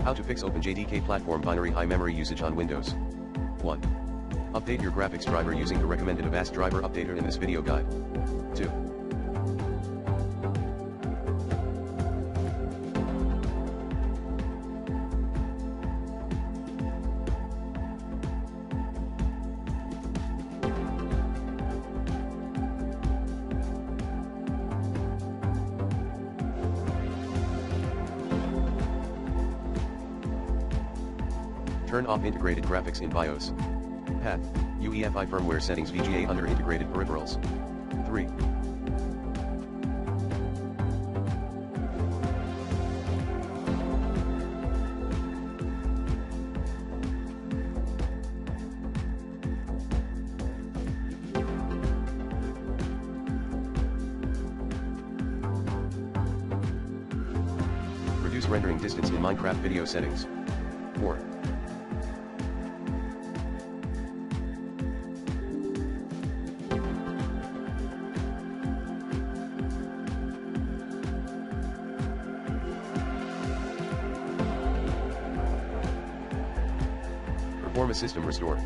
How to fix OpenJDK platform binary high memory usage on Windows. 1. Update your graphics driver using the recommended Avast driver updater in this video guide. 2. Turn off integrated graphics in BIOS. Path, UEFI firmware settings VGA under integrated peripherals. 3. Reduce rendering distance in Minecraft video settings. 4. Perform a system restore.